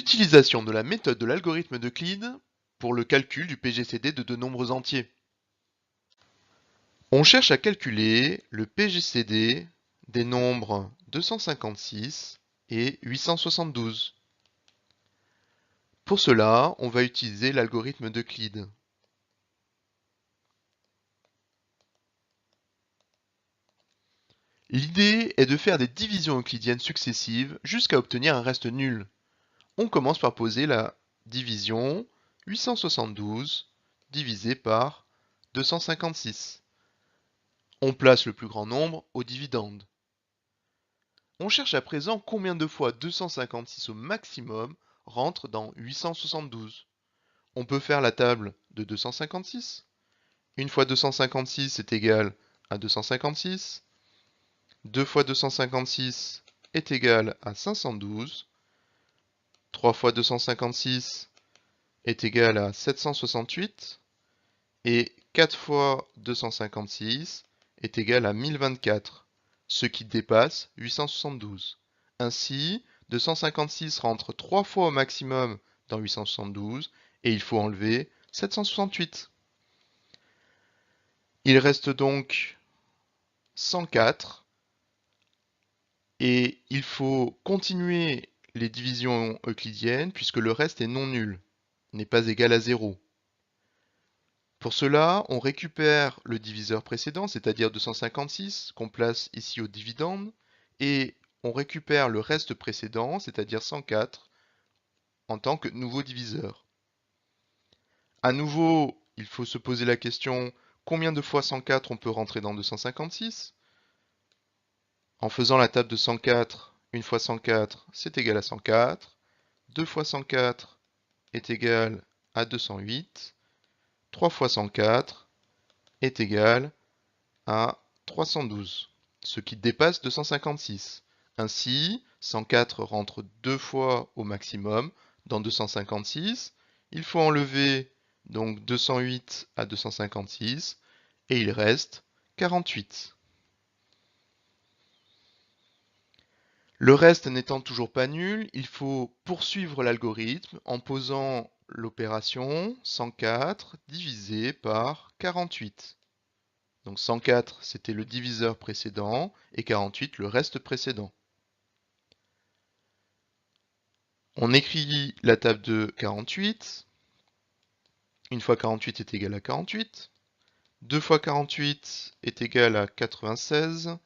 L'utilisation de la méthode de l'algorithme d'Euclide pour le calcul du PGCD de deux nombres entiers. On cherche à calculer le PGCD des nombres 256 et 872. Pour cela, on va utiliser l'algorithme d'Euclide. L'idée est de faire des divisions euclidiennes successives jusqu'à obtenir un reste nul. On commence par poser la division 872 divisé par 256. On place le plus grand nombre au dividende. On cherche à présent combien de fois 256 au maximum rentre dans 872. On peut faire la table de 256. Une fois 256 est égal à 256. 2 fois 256 est égal à 512. 3 fois 256 est égal à 768. Et 4 fois 256 est égal à 1024, ce qui dépasse 872. Ainsi, 256 rentre 3 fois au maximum dans 872 et il faut enlever 768. Il reste donc 104 et il faut continuer les divisions euclidiennes puisque le reste est non nul, n'est pas égal à 0. Pour cela, on récupère le diviseur précédent, c'est-à-dire 256, qu'on place ici au dividende, et on récupère le reste précédent, c'est-à-dire 104, en tant que nouveau diviseur. À nouveau, il faut se poser la question, combien de fois 104 on peut rentrer dans 256? En faisant la table de 104, une fois 104, c'est égal à 104. 2 fois 104 est égal à 208. 3 fois 104 est égal à 312, ce qui dépasse 256. Ainsi, 104 rentre 2 fois au maximum dans 256. Il faut enlever donc 208 à 256 et il reste 48. Le reste n'étant toujours pas nul, il faut poursuivre l'algorithme en posant l'opération 104 divisé par 48. Donc 104, c'était le diviseur précédent, et 48, le reste précédent. On écrit la table de 48. Une fois 48 est égal à 48. 2 fois 48 est égal à 96.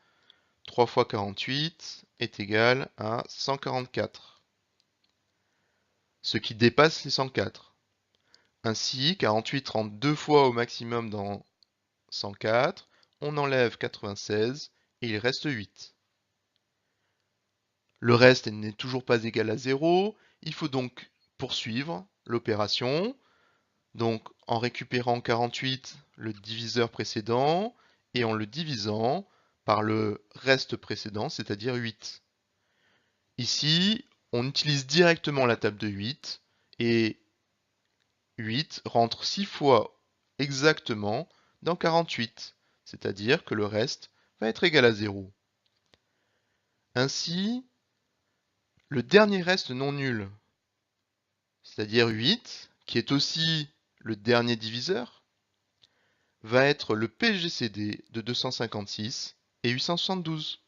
3 fois 48 est égal à 144. Ce qui dépasse les 104. Ainsi, 48 rentre 2 fois au maximum dans 104. On enlève 96 et il reste 8. Le reste n'est toujours pas égal à 0. Il faut donc poursuivre l'opération. Donc en récupérant 48, le diviseur précédent, et en le divisant par le reste précédent, c'est-à-dire 8. Ici, on utilise directement la table de 8, et 8 rentre 6 fois exactement dans 48, c'est-à-dire que le reste va être égal à 0. Ainsi, le dernier reste non nul, c'est-à-dire 8, qui est aussi le dernier diviseur, va être le PGCD de 256 et 872.